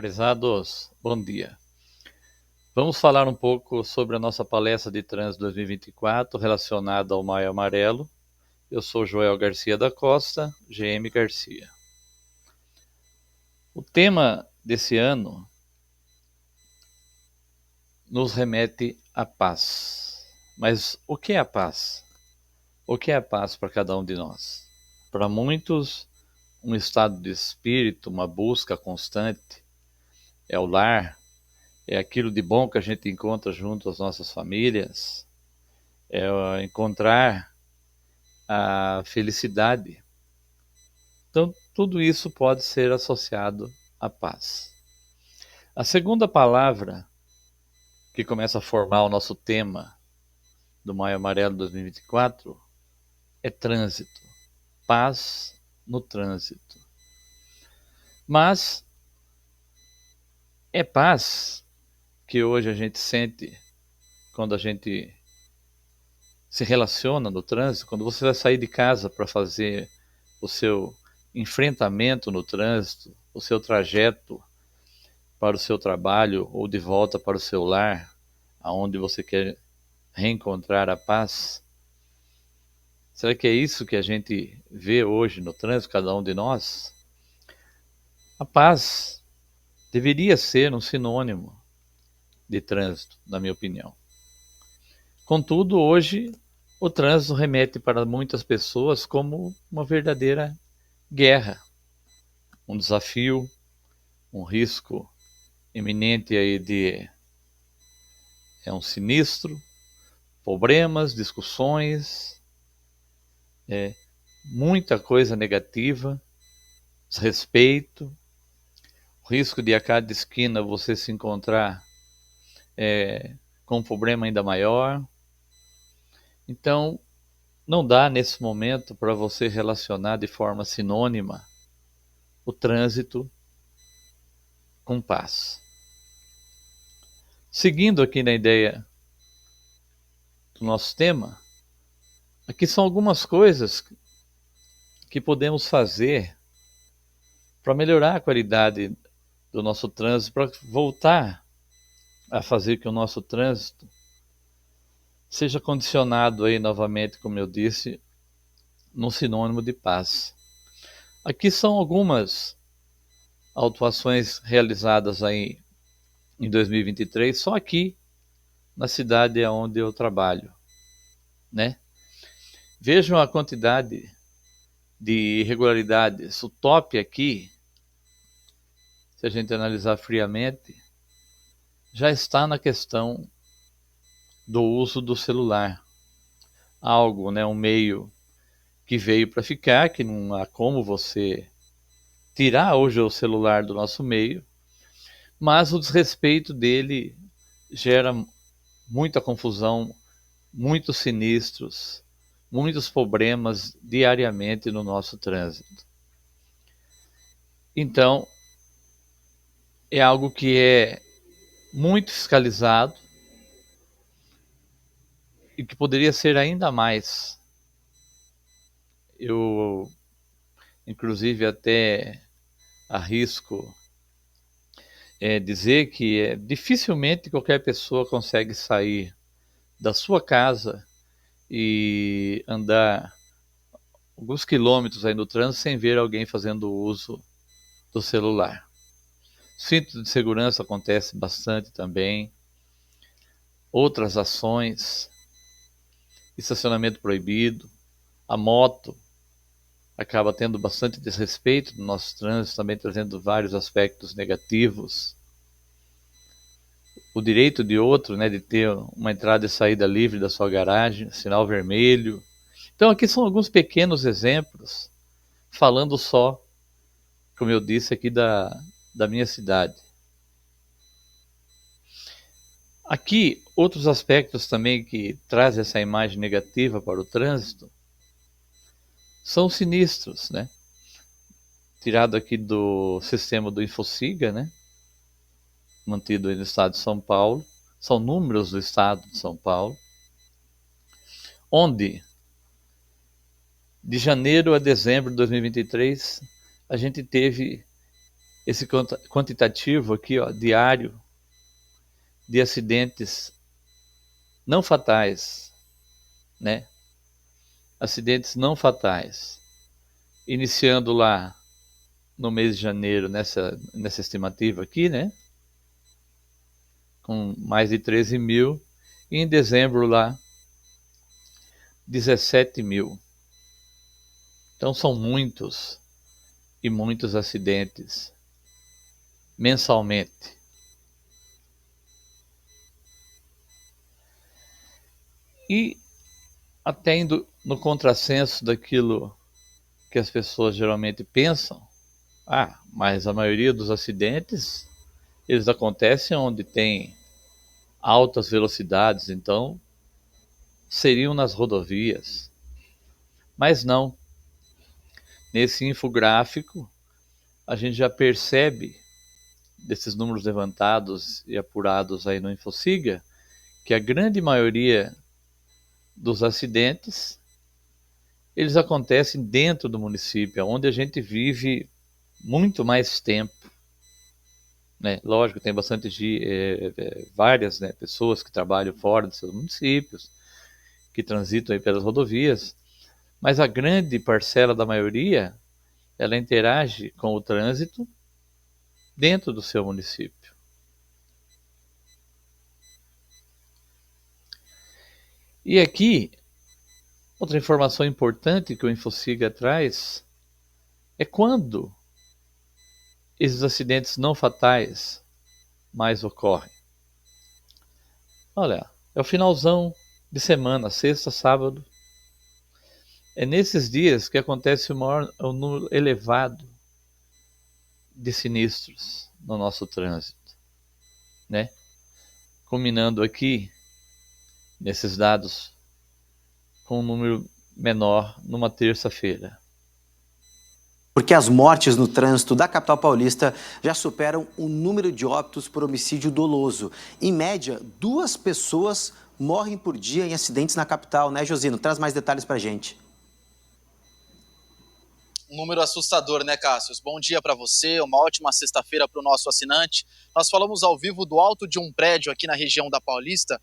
Prezados, bom dia. Vamos falar um pouco sobre a nossa palestra de trânsito 2024 relacionada ao Maio Amarelo. Eu sou Joel Garcia da Costa, GM Garcia. O tema desse ano nos remete à paz. Mas o que é a paz? O que é a paz para cada um de nós? Para muitos, um estado de espírito, uma busca constante, é o lar, é aquilo de bom que a gente encontra junto às nossas famílias, é encontrar a felicidade. Então, tudo isso pode ser associado à paz. A segunda palavra que começa a formar o nosso tema do Maio Amarelo 2024 é trânsito. Paz no trânsito. Mas é paz que hoje a gente sente quando a gente se relaciona no trânsito, quando você vai sair de casa para fazer o seu enfrentamento no trânsito, o seu trajeto para o seu trabalho ou de volta para o seu lar, aonde você quer reencontrar a paz. Será que é isso que a gente vê hoje no trânsito, cada um de nós? A paz deveria ser um sinônimo de trânsito, na minha opinião. Contudo, hoje, o trânsito remete para muitas pessoas como uma verdadeira guerra, um desafio, um risco iminente aí de um sinistro, problemas, discussões, muita coisa negativa, desrespeito, o risco de a cada esquina você se encontrar com um problema ainda maior. Então, não dá nesse momento para você relacionar de forma sinônima o trânsito com paz. Seguindo aqui na ideia do nosso tema, aqui são algumas coisas que podemos fazer para melhorar a qualidade do nosso trânsito, para voltar a fazer que o nosso trânsito seja condicionado aí novamente, como eu disse, num sinônimo de paz. Aqui são algumas autuações realizadas aí em 2023, só aqui na cidade onde eu trabalho, né? Vejam a quantidade de irregularidades. O top aqui, se a gente analisar friamente, já está na questão do uso do celular. Algo, né, um meio que veio para ficar, que não há como você tirar hoje o celular do nosso meio, mas o desrespeito dele gera muita confusão, muitos sinistros, muitos problemas diariamente no nosso trânsito. Então, é algo que é muito fiscalizado e que poderia ser ainda mais. Eu, inclusive, até arrisco dizer que dificilmente qualquer pessoa consegue sair da sua casa e andar alguns quilômetros aí no trânsito sem ver alguém fazendo uso do celular. Cinto de segurança acontece bastante também. Outras ações, estacionamento proibido, a moto acaba tendo bastante desrespeito no nosso trânsito, também trazendo vários aspectos negativos. O direito de outro, né, de ter uma entrada e saída livre da sua garagem, sinal vermelho. Então aqui são alguns pequenos exemplos, falando só, como eu disse, aqui da minha cidade. Aqui, outros aspectos também que trazem essa imagem negativa para o trânsito são sinistros, né? Tirado aqui do sistema do Infociga, né? Mantido aí no estado de São Paulo. São números do estado de São Paulo, onde de janeiro a dezembro de 2023 a gente teve esse quantitativo aqui, ó, diário de acidentes não fatais, né? Acidentes não fatais, iniciando lá no mês de janeiro, nessa estimativa aqui, né? Com mais de 13 mil, e em dezembro lá, 17 mil. Então são muitos e muitos acidentes mensalmente. E até indo no contrassenso daquilo que as pessoas geralmente pensam, mas a maioria dos acidentes, eles acontecem onde tem altas velocidades, então seriam nas rodovias. Mas não. Nesse infográfico, a gente já percebe, desses números levantados e apurados aí no InfoSiga, que a grande maioria dos acidentes, eles acontecem dentro do município, onde a gente vive muito mais tempo. Né? Lógico, tem várias, né, pessoas que trabalham fora dos seus municípios, que transitam aí pelas rodovias, mas a grande parcela da maioria, ela interage com o trânsito dentro do seu município. E aqui, outra informação importante que o InfoSiga traz é quando esses acidentes não fatais mais ocorrem. Olha, é o finalzão de semana, sexta, sábado. É nesses dias que acontece o número elevado de sinistros no nosso trânsito, né? Culminando aqui, nesses dados, com um número menor numa terça-feira. Porque as mortes no trânsito da capital paulista já superam o número de óbitos por homicídio doloso. Em média, 2 pessoas morrem por dia em acidentes na capital, né, Josino? Traz mais detalhes pra gente. Um número assustador, né, Cássio? Bom dia para você, uma ótima sexta-feira para o nosso assinante. Nós falamos ao vivo do alto de um prédio aqui na região da Paulista,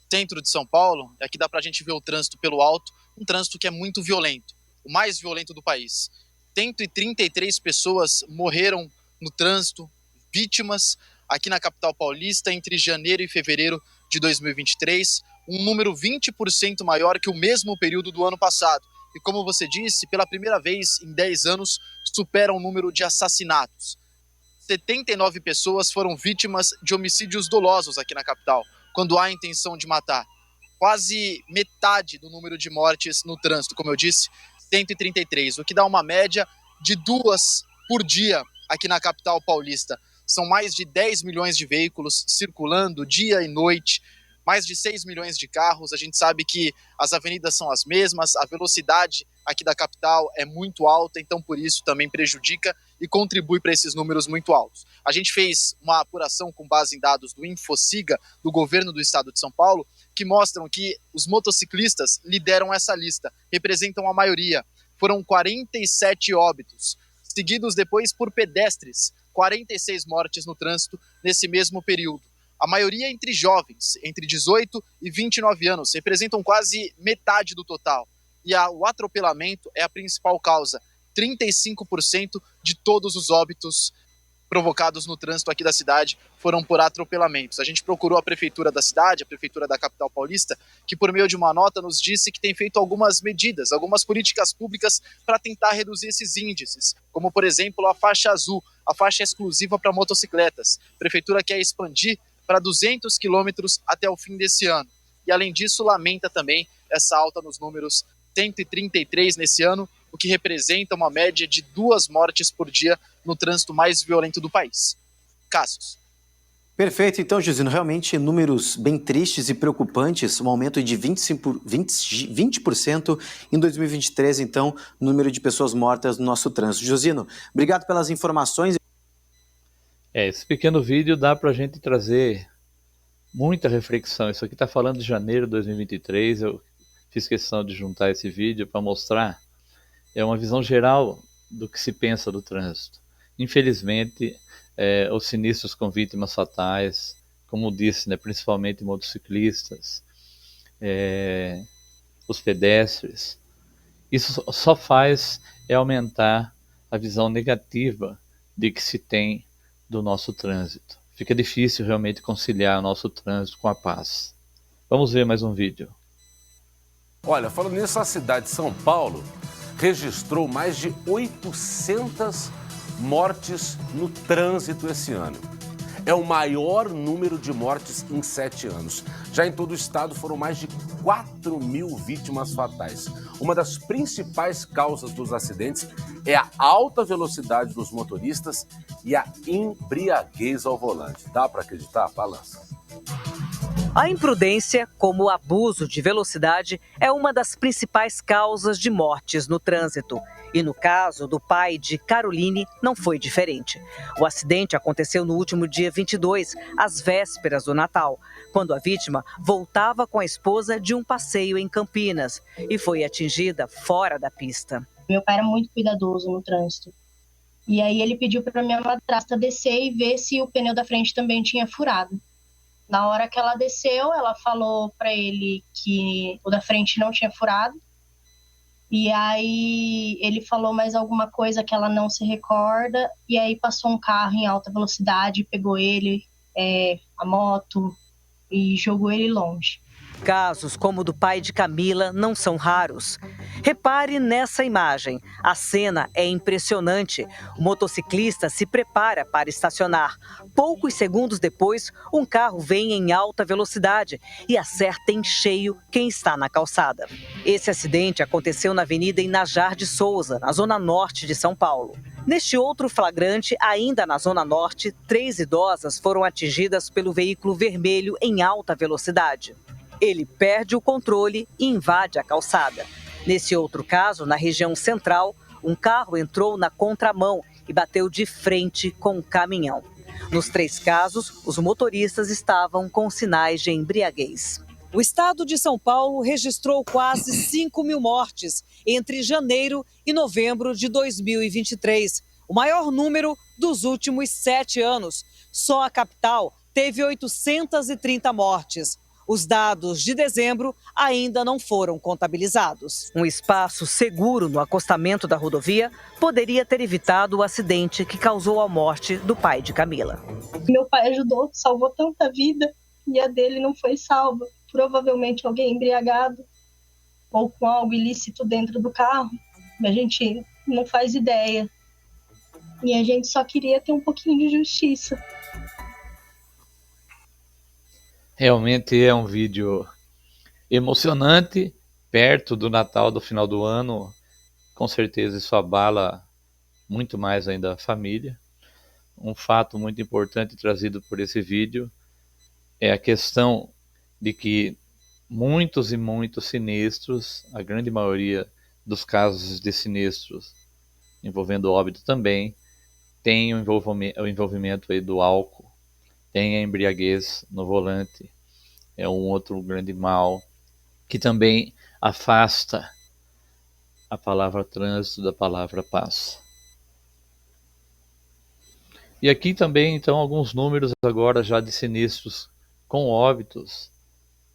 centro de São Paulo, e aqui dá para a gente ver o trânsito pelo alto, um trânsito que é muito violento, o mais violento do país. 133 pessoas morreram no trânsito, vítimas, aqui na capital paulista, entre janeiro e fevereiro de 2023, um número 20% maior que o mesmo período do ano passado. E como você disse, pela primeira vez em 10 anos, supera o número de assassinatos. 79 pessoas foram vítimas de homicídios dolosos aqui na capital, quando há intenção de matar. Quase metade do número de mortes no trânsito, como eu disse, 133, o que dá uma média de 2 por dia aqui na capital paulista. São mais de 10 milhões de veículos circulando dia e noite, mais de 6 milhões de carros. A gente sabe que as avenidas são as mesmas, a velocidade aqui da capital é muito alta, então por isso também prejudica e contribui para esses números muito altos. A gente fez uma apuração com base em dados do InfoSiga, do governo do estado de São Paulo, que mostram que os motociclistas lideram essa lista, representam a maioria. Foram 47 óbitos, seguidos depois por pedestres, 46 mortes no trânsito nesse mesmo período. A maioria entre jovens, entre 18 e 29 anos, representam quase metade do total. E o atropelamento é a principal causa. 35% de todos os óbitos provocados no trânsito aqui da cidade foram por atropelamentos. A gente procurou a prefeitura da cidade, a prefeitura da capital paulista, que por meio de uma nota nos disse que tem feito algumas medidas, algumas políticas públicas para tentar reduzir esses índices, como por exemplo a faixa azul, a faixa exclusiva para motocicletas. A prefeitura quer expandir para 200 quilômetros até o fim desse ano. E além disso, lamenta também essa alta nos números, 133 nesse ano, o que representa uma média de 2 mortes por dia no trânsito mais violento do país. Cássio. Perfeito, então, Josino, realmente números bem tristes e preocupantes, um aumento de 20% em 2023, então, número de pessoas mortas no nosso trânsito. Josino, obrigado pelas informações. Esse pequeno vídeo dá para a gente trazer muita reflexão. Isso aqui está falando de janeiro de 2023, eu fiz questão de juntar esse vídeo para mostrar uma visão geral do que se pensa do trânsito. Infelizmente, os sinistros com vítimas fatais, como disse, né, principalmente motociclistas, os pedestres. Isso só faz aumentar a visão negativa de que se tem do nosso trânsito. Fica difícil realmente conciliar o nosso trânsito com a paz. Vamos ver mais um vídeo. Olha, falando nisso, a cidade de São Paulo registrou mais de 800 mortes no trânsito esse ano. É o maior número de mortes em 7 anos. Já em todo o estado foram mais de 4.000 vítimas fatais. Uma das principais causas dos acidentes é a alta velocidade dos motoristas e a embriaguez ao volante. Dá para acreditar? Balança. A imprudência, como o abuso de velocidade, é uma das principais causas de mortes no trânsito. E no caso do pai de Caroline, não foi diferente. O acidente aconteceu no último dia 22, às vésperas do Natal, quando a vítima voltava com a esposa de um passeio em Campinas e foi atingida fora da pista. Meu pai era muito cuidadoso no trânsito. E aí ele pediu para minha madrasta descer e ver se o pneu da frente também tinha furado. Na hora que ela desceu, ela falou para ele que o da frente não tinha furado. E aí ele falou mais alguma coisa que ela não se recorda. E aí passou um carro em alta velocidade, pegou ele, a moto, e jogou ele longe. Casos como o do pai de Camila não são raros. Repare nessa imagem. A cena é impressionante. O motociclista se prepara para estacionar. Poucos segundos depois, um carro vem em alta velocidade e acerta em cheio quem está na calçada. Esse acidente aconteceu na Avenida Inajar de Souza, na zona norte de São Paulo. Neste outro flagrante, ainda na Zona Norte, 3 idosas foram atingidas pelo veículo vermelho em alta velocidade. Ele perde o controle e invade a calçada. Nesse outro caso, na região central, um carro entrou na contramão e bateu de frente com um caminhão. Nos 3 casos, os motoristas estavam com sinais de embriaguez. O estado de São Paulo registrou quase 5.000 mortes entre janeiro e novembro de 2023, o maior número dos últimos 7 anos. Só a capital teve 830 mortes. Os dados de dezembro ainda não foram contabilizados. Um espaço seguro no acostamento da rodovia poderia ter evitado o acidente que causou a morte do pai de Camila. Meu pai ajudou, salvou tanta vida e a dele não foi salva. Provavelmente alguém embriagado ou com algo ilícito dentro do carro. A gente não faz ideia. E a gente só queria ter um pouquinho de justiça. Realmente é um vídeo emocionante, perto do Natal, do final do ano. Com certeza isso abala muito mais ainda a família. Um fato muito importante trazido por esse vídeo é a questão de que muitos e muitos sinistros, a grande maioria dos casos de sinistros envolvendo óbito também, tem o envolvimento aí do álcool, tem a embriaguez no volante. É um outro grande mal que também afasta a palavra trânsito da palavra paz. E aqui também, então, alguns números agora já de sinistros com óbitos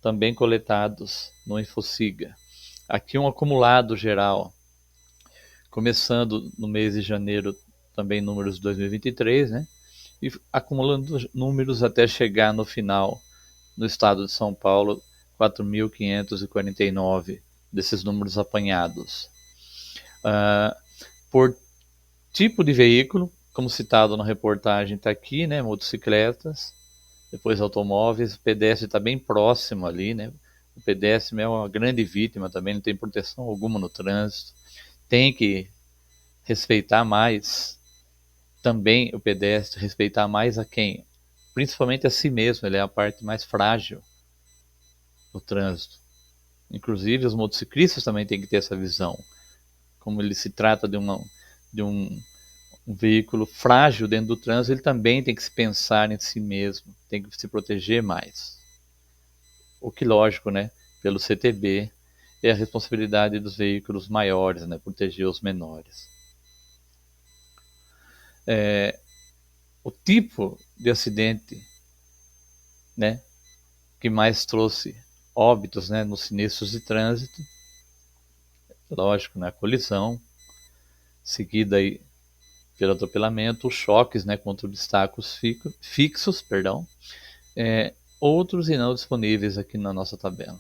também coletados no InfoSiga. Aqui um acumulado geral, começando no mês de janeiro, também números de 2023, né? E acumulando números até chegar no final, no estado de São Paulo, 4.549 desses números apanhados. Por tipo de veículo, como citado na reportagem, está aqui, né? Motocicletas, depois automóveis, o pedestre está bem próximo ali, né? O pedestre é uma grande vítima também, não tem proteção alguma no trânsito, tem que respeitar mais também o pedestre, respeitar mais a quem? Principalmente a si mesmo, ele é a parte mais frágil do trânsito. Inclusive os motociclistas também têm que ter essa visão, como ele se trata de um veículo frágil dentro do trânsito, ele também tem que se pensar em si mesmo, tem que se proteger mais. O que, lógico, né, pelo CTB, é a responsabilidade dos veículos maiores, né, proteger os menores. o tipo de acidente, né, que mais trouxe óbitos, né, nos sinistros de trânsito. Lógico, né, a colisão, seguida aí pelo atropelamento, os choques, né, contra obstáculos fixos, outros e não disponíveis aqui na nossa tabela.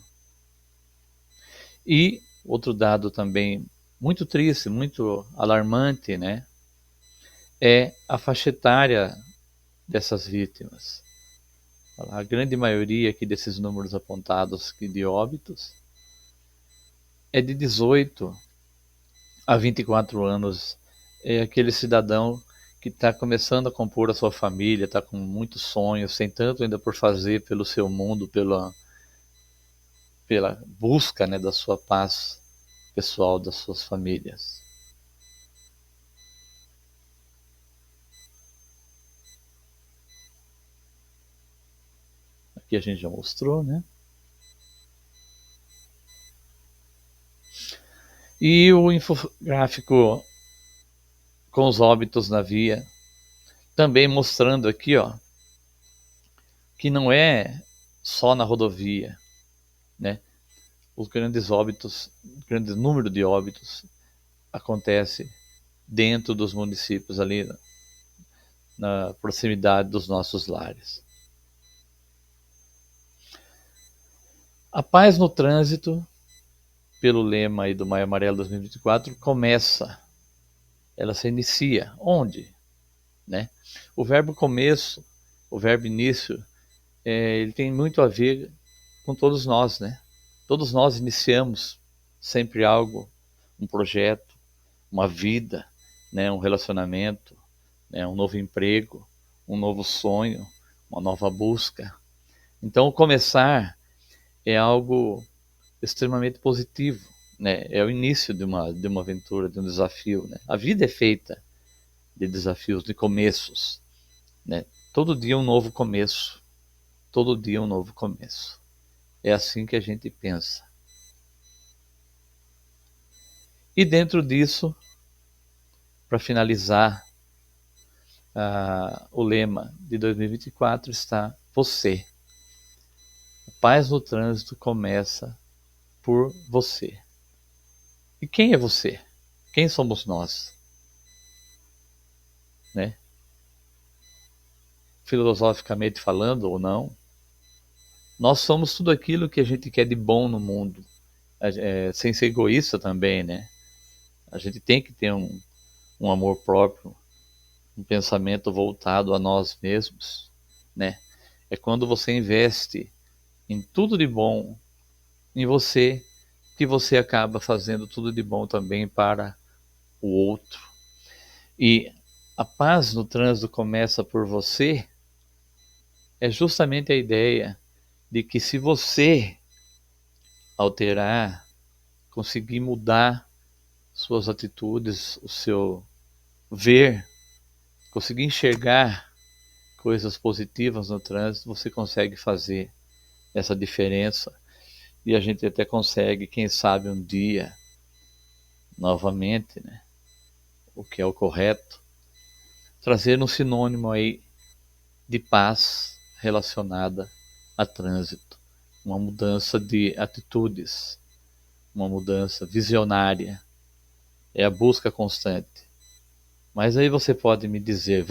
E outro dado também muito triste, muito alarmante, né, é a faixa etária dessas vítimas. A grande maioria aqui desses números apontados aqui de óbitos é de 18 a 24 anos. É aquele cidadão que está começando a compor a sua família, está com muitos sonhos, tem tanto ainda por fazer pelo seu mundo, pela busca, né, da sua paz pessoal, das suas famílias. Aqui a gente já mostrou, né? E o infográfico com os óbitos na via, também mostrando aqui, ó, que não é só na rodovia, né? Os grandes óbitos, o grande número de óbitos acontece dentro dos municípios ali, na proximidade dos nossos lares. A paz no trânsito, pelo lema aí do Maio Amarelo 2024, ela se inicia. Onde? Né? O verbo começo, o verbo início, ele tem muito a ver com todos nós, né? Todos nós iniciamos sempre algo, um projeto, uma vida, né? Um relacionamento, né? Um novo emprego, um novo sonho, uma nova busca. Então, o começar é algo extremamente positivo, né? É o início de uma aventura, de um desafio, né? A vida é feita de desafios, de começos, né? Todo dia um novo começo, todo dia um novo começo. É assim que a gente pensa. E dentro disso, para finalizar, o lema de 2024 está você. A paz no trânsito começa por você. E quem é você? Quem somos nós? Né? Filosoficamente falando ou não, nós somos tudo aquilo que a gente quer de bom no mundo, sem ser egoísta também, né? A gente tem que ter um amor próprio, um pensamento voltado a nós mesmos, né? É quando você investe em tudo de bom em você, que você acaba fazendo tudo de bom também para o outro. E a paz no trânsito começa por você, é justamente a ideia de que se você alterar, conseguir mudar suas atitudes, o seu ver, conseguir enxergar coisas positivas no trânsito, você consegue fazer essa diferença. E a gente até consegue, quem sabe um dia, novamente, né, o que é o correto, trazer um sinônimo aí de paz relacionada a trânsito, uma mudança de atitudes, uma mudança visionária, é a busca constante. Mas aí você pode me dizer,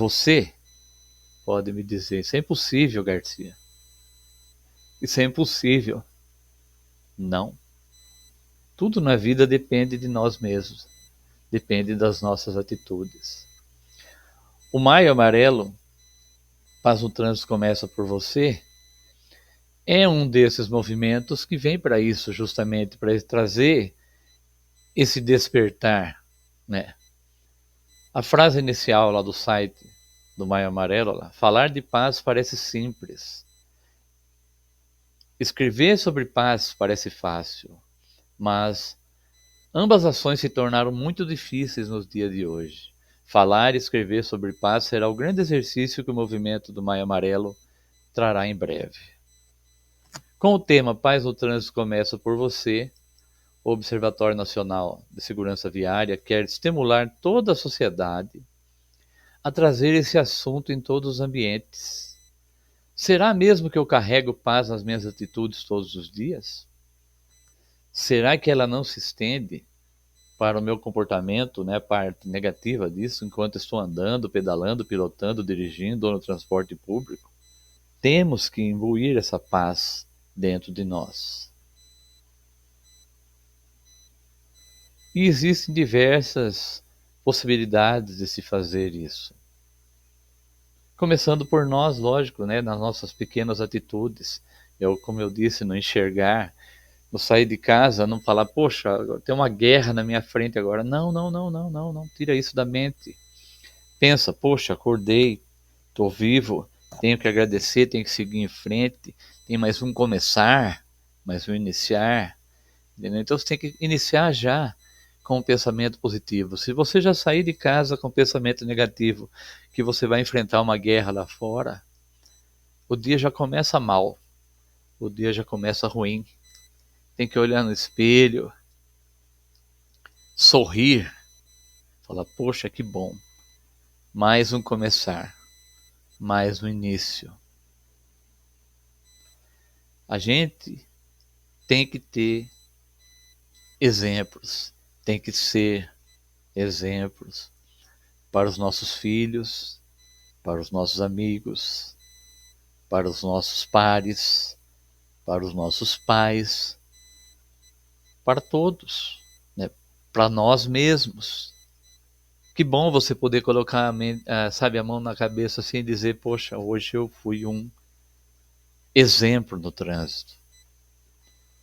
isso é impossível, Garcia. Isso é impossível. Não. Tudo na vida depende de nós mesmos, depende das nossas atitudes. O Maio Amarelo, Paz no Trânsito Começa por Você, é um desses movimentos que vem para isso, justamente para trazer esse despertar, né? A frase inicial lá do site do Maio Amarelo, lá, falar de paz parece simples. Escrever sobre paz parece fácil, mas ambas ações se tornaram muito difíceis nos dias de hoje. Falar e escrever sobre paz será o grande exercício que o movimento do Maio Amarelo trará em breve. Com o tema Paz no Trânsito Começa por Você, o Observatório Nacional de Segurança Viária quer estimular toda a sociedade a trazer esse assunto em todos os ambientes. Será mesmo que eu carrego paz nas minhas atitudes todos os dias? Será que ela não se estende para o meu comportamento, né, parte negativa disso, enquanto estou andando, pedalando, pilotando, dirigindo ou no transporte público? Temos que imbuir essa paz dentro de nós. E existem diversas possibilidades de se fazer isso. Começando por nós, lógico, né, nas nossas pequenas atitudes. Como eu disse, não enxergar, não sair de casa, não falar, poxa, tem uma guerra na minha frente agora. Não, não, não, não, não, não. Tira isso da mente. Pensa, poxa, acordei, estou vivo, tenho que agradecer, tenho que seguir em frente, tem mais um começar, mais um iniciar. Entendeu? Então você tem que iniciar já com um pensamento positivo. Se você já sair de casa com um pensamento negativo, que você vai enfrentar uma guerra lá fora, o dia já começa mal, o dia já começa ruim. Tem que olhar no espelho, sorrir, falar, poxa, que bom, mais um começar, mais um início. A gente tem que ter exemplos, tem que ser exemplos para os nossos filhos, para os nossos amigos, para os nossos pares, para os nossos pais, para todos, né? Para nós mesmos. Que bom você poder colocar a mão na cabeça assim e dizer, poxa, hoje eu fui um exemplo no trânsito.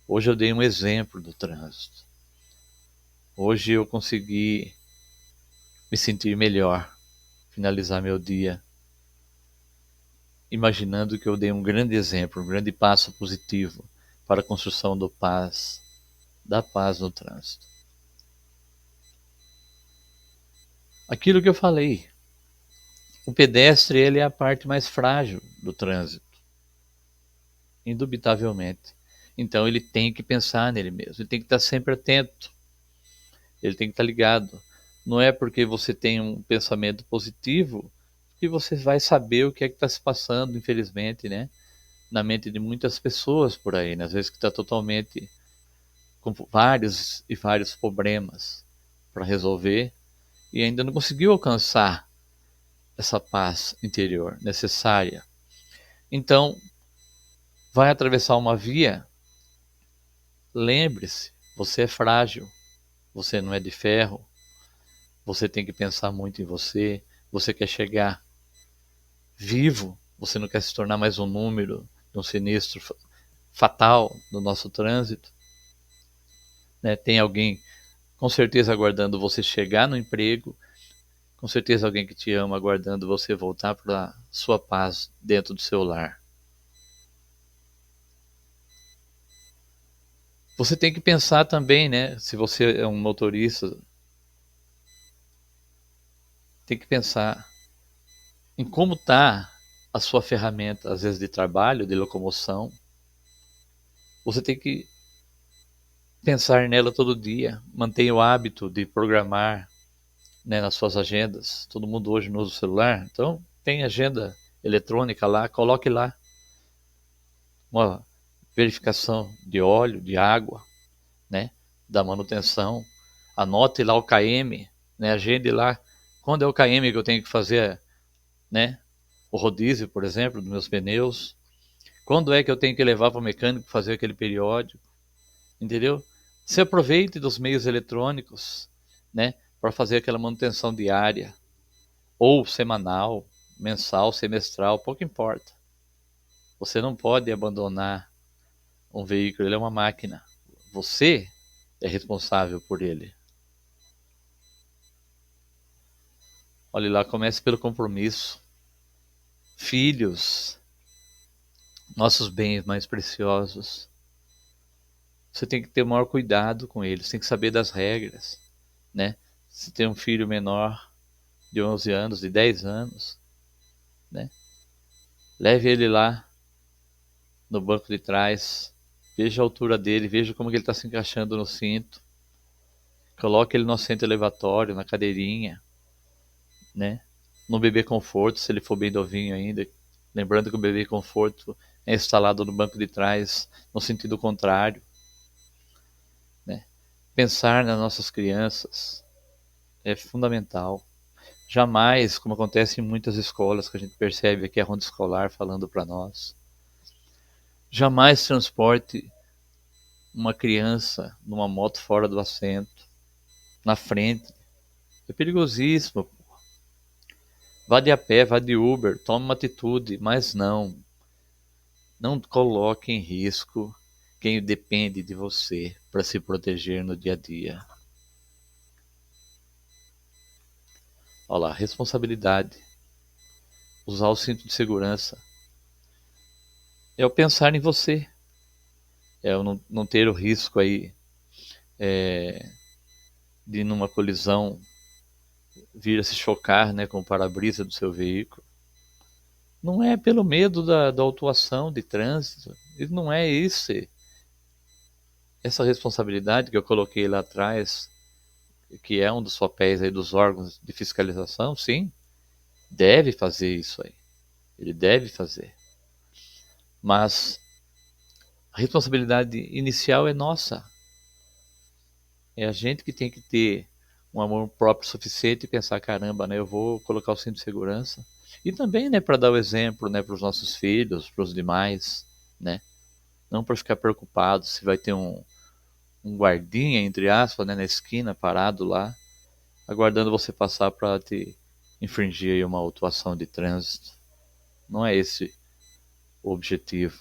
Hoje eu dei um exemplo do trânsito. Hoje eu consegui me sentir melhor, finalizar meu dia, imaginando que eu dei um grande exemplo, um grande passo positivo para a construção da paz no trânsito. Aquilo que eu falei, o pedestre ele é a parte mais frágil do trânsito, indubitavelmente. Então ele tem que pensar nele mesmo, ele tem que estar sempre atento, ele tem que estar ligado. Não é porque você tem um pensamento positivo que você vai saber o que é que está se passando, infelizmente, né? Na mente de muitas pessoas por aí, né? Às vezes que está totalmente com vários e vários problemas para resolver e ainda não conseguiu alcançar essa paz interior necessária. Então, vai atravessar uma via, lembre-se, você é frágil, você não é de ferro, você tem que pensar muito em você, você quer chegar vivo, você não quer se tornar mais um número de um sinistro fatal no nosso trânsito. Né? Tem alguém com certeza aguardando você chegar no emprego, com certeza alguém que te ama aguardando você voltar para a sua paz dentro do seu lar. Você tem que pensar também, né? Se você é um motorista, tem que pensar em como está a sua ferramenta, às vezes de trabalho, de locomoção. Você tem que pensar nela todo dia, mantenha o hábito de programar, né, nas suas agendas. Todo mundo hoje não usa o celular, então tem agenda eletrônica lá, coloque lá uma verificação de óleo, de água, né, da manutenção, anote lá o KM, né, agende lá quando é o KM que eu tenho que fazer, né, o rodízio, por exemplo, dos meus pneus, quando é que eu tenho que levar para o mecânico fazer aquele periódico, entendeu? Se aproveite dos meios eletrônicos, né, para fazer aquela manutenção diária, ou semanal, mensal, semestral, pouco importa. Você não pode abandonar um veículo, ele é uma máquina. Você é responsável por ele. Olhe lá, comece pelo compromisso. Filhos, nossos bens mais preciosos. Você tem que ter o maior cuidado com eles, tem que saber das regras, né? Se tem um filho menor de 11 anos, de 10 anos, né? Leve ele lá no banco de trás, veja a altura dele, veja como que ele está se encaixando no cinto, coloque ele no assento elevatório, na cadeirinha, né? no bebê conforto, se ele for bem novinho ainda. Lembrando que o bebê conforto é instalado no banco de trás, no sentido contrário. Né? Pensar nas nossas crianças é fundamental. Jamais, como acontece em muitas escolas, que a gente percebe aqui a ronda escolar falando para nós, jamais transporte uma criança numa moto fora do assento, na frente. É perigosíssimo. Vá de a pé, vá de Uber, tome uma atitude, mas não coloque em risco quem depende de você para se proteger no dia a dia. Olha lá, responsabilidade. Usar o cinto de segurança. É o pensar em você. É o não ter o risco aí de numa colisão vir a se chocar, né, com o para-brisa do seu veículo. Não é pelo medo da autuação de trânsito. Não é isso. Essa responsabilidade que eu coloquei lá atrás, que é um dos papéis aí dos órgãos de fiscalização, sim, deve fazer isso aí. Ele deve fazer. Mas a responsabilidade inicial é nossa. É a gente que tem que ter um amor próprio suficiente e pensar, caramba, né, eu vou colocar o cinto de segurança. E também, né, para dar o exemplo, né, para os nossos filhos, para os demais, né? Não para ficar preocupado se vai ter um guardinha, entre aspas, né, na esquina, parado lá, aguardando você passar para te infringir aí uma autuação de trânsito. Não é esse o objetivo,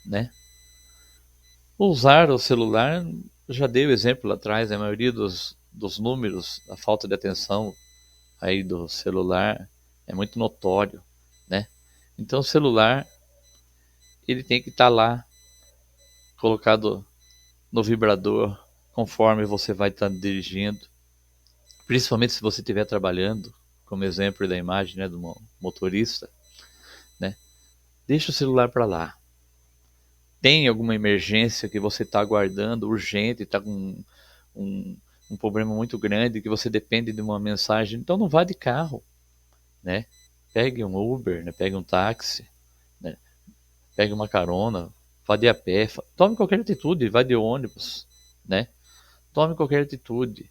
né? Usar o celular, já dei o exemplo lá atrás, a maioria dos números, a falta de atenção aí do celular é muito notório, né? Então o celular, ele tem que estar lá, colocado no vibrador, conforme você vai estar dirigindo, principalmente se você estiver trabalhando, como exemplo da imagem, né, do motorista, né? Deixa o celular para lá. Tem alguma emergência que você está aguardando, urgente, está com um problema muito grande, que você depende de uma mensagem, então não vá de carro, né? Pegue um Uber, né? Pegue um táxi, né? Pegue uma carona, vá de a pé, tome qualquer atitude, vá de ônibus, né? Tome qualquer atitude,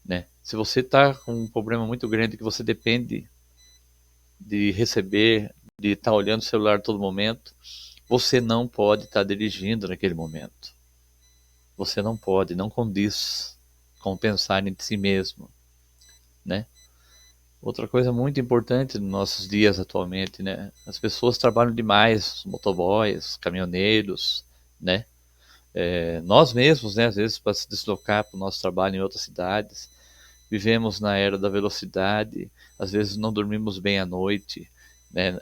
né? Se você está com um problema muito grande que você depende de receber, de estar olhando o celular a todo momento, você não pode estar dirigindo naquele momento. Você não pode, não condiz com pensar em si mesmo, né? Outra coisa muito importante nos nossos dias atualmente, né? As pessoas trabalham demais, motoboys, caminhoneiros, né? Nós mesmos, né? Às vezes para se deslocar para o nosso trabalho em outras cidades, vivemos na era da velocidade, às vezes não dormimos bem à noite, né?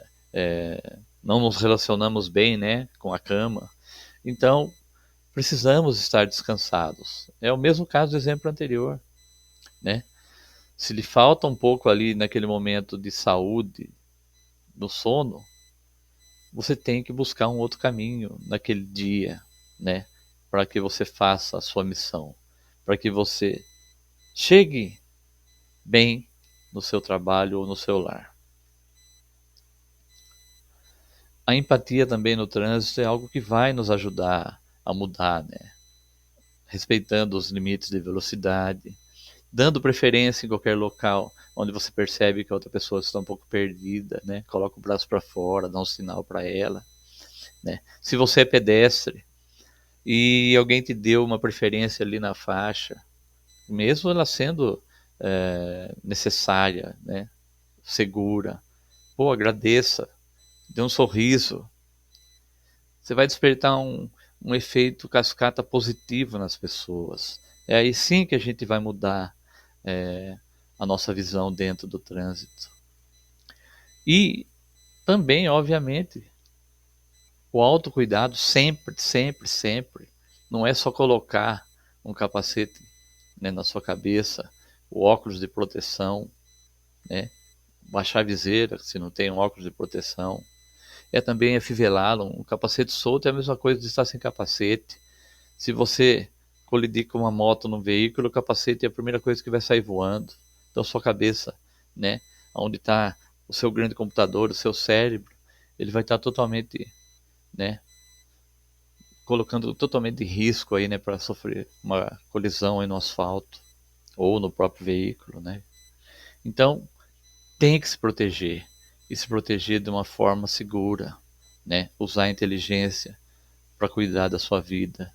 Não nos relacionamos bem, né, com a cama. Então, precisamos estar descansados. É o mesmo caso do exemplo anterior, né? Se lhe falta um pouco ali naquele momento de saúde, no sono, você tem que buscar um outro caminho naquele dia, né? Para que você faça a sua missão, para que você chegue bem no seu trabalho ou no seu lar. A empatia também no trânsito é algo que vai nos ajudar a mudar, né? Respeitando os limites de velocidade, dando preferência em qualquer local onde você percebe que a outra pessoa está um pouco perdida, né? Coloca o braço para fora, dá um sinal para ela, né? Se você é pedestre e alguém te deu uma preferência ali na faixa, mesmo ela sendo necessária, né? Segura, pô, agradeça, dê um sorriso. Você vai despertar um efeito cascata positivo nas pessoas. É aí sim que a gente vai mudar a nossa visão dentro do trânsito. E também, obviamente, o autocuidado sempre, sempre, sempre. Não é só colocar um capacete, né, na sua cabeça, o óculos de proteção, né, baixar a viseira se não tem um óculos de proteção. É também afivelá-lo. Um capacete solto é a mesma coisa de estar sem capacete. Se você colidir com uma moto no veículo, o capacete é a primeira coisa que vai sair voando. Então sua cabeça, né, onde está o seu grande computador, o seu cérebro, ele vai estar totalmente, né, colocando totalmente em risco aí, né, para sofrer uma colisão aí no asfalto ou no próprio veículo, né? Então, tem que se proteger e se proteger de uma forma segura, né? Usar a inteligência para cuidar da sua vida,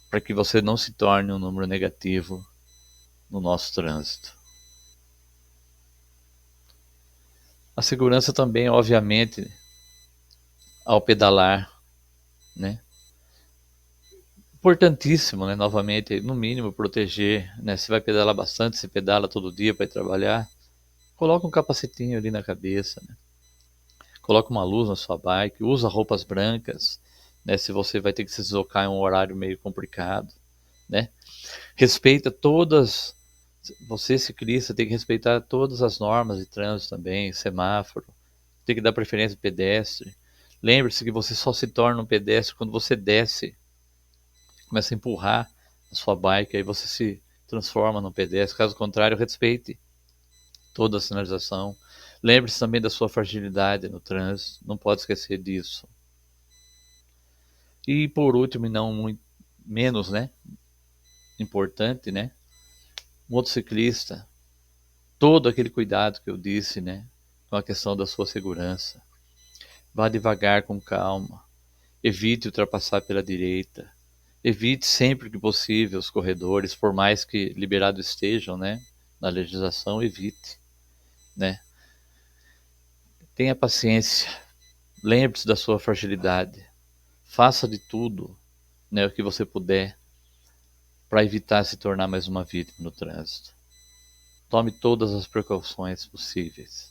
para que você não se torne um número negativo no nosso trânsito. A segurança também, obviamente, ao pedalar, né? Importantíssimo, né? Novamente, no mínimo, proteger, né? Se vai pedalar bastante, se pedala todo dia para ir trabalhar, coloca um capacetinho ali na cabeça, né? Coloca uma luz na sua bike, usa roupas brancas, né? Se você vai ter que se deslocar em um horário meio complicado, né? Respeita todas, você ciclista tem que respeitar todas as normas de trânsito também, semáforo, tem que dar preferência ao pedestre. Lembre-se que você só se torna um pedestre quando você desce, começa a empurrar a sua bike, aí você se transforma num pedestre. Caso contrário, respeite toda a sinalização. Lembre-se também da sua fragilidade no trânsito, não pode esquecer disso. E por último, e não muito menos, né, importante, né, motociclista, todo aquele cuidado que eu disse, né, com a questão da sua segurança. Vá devagar, com calma. Evite ultrapassar pela direita. Evite sempre que possível os corredores, por mais que liberados estejam, né, na legislação, evite, né. Tenha paciência. Lembre-se da sua fragilidade. Faça de tudo, né, o que você puder para evitar se tornar mais uma vítima no trânsito. Tome todas as precauções possíveis,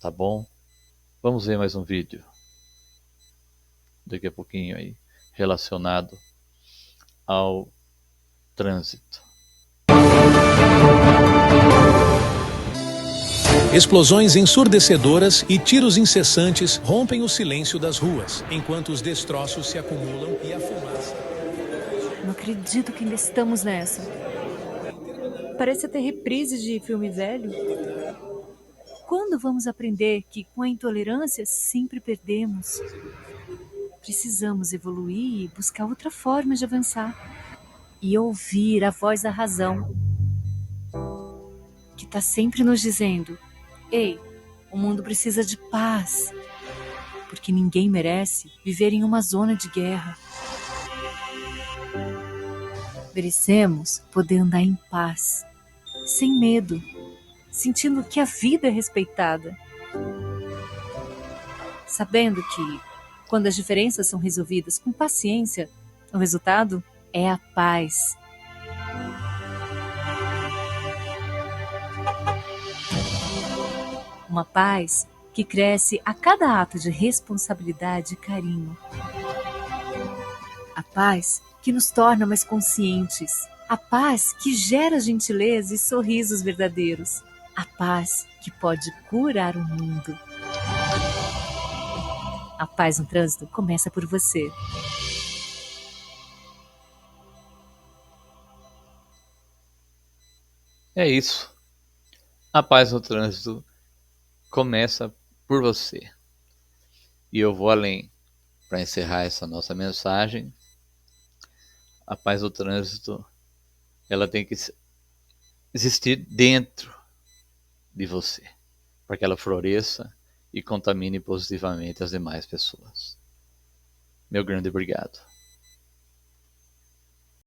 tá bom? Vamos ver mais um vídeo daqui a pouquinho aí, relacionado ao trânsito. Explosões ensurdecedoras e tiros incessantes rompem o silêncio das ruas, enquanto os destroços se acumulam e a fumaça. Não acredito que ainda estamos nessa. Parece até reprise de filme velho. Quando vamos aprender que com a intolerância sempre perdemos? Precisamos evoluir e buscar outra forma de avançar. E ouvir a voz da razão, que está sempre nos dizendo: ei, o mundo precisa de paz, porque ninguém merece viver em uma zona de guerra. Merecemos poder andar em paz, sem medo, sentindo que a vida é respeitada. Sabendo que, quando as diferenças são resolvidas com paciência, o resultado é a paz. Uma paz que cresce a cada ato de responsabilidade e carinho. A paz que nos torna mais conscientes. A paz que gera gentileza e sorrisos verdadeiros. A paz que pode curar o mundo. A paz no trânsito começa por você. É isso. A paz no trânsito começa por você. E eu vou além. Para encerrar essa nossa mensagem, a paz no trânsito, ela tem que existir dentro de você, para que ela floresça e contamine positivamente as demais pessoas. Meu grande obrigado.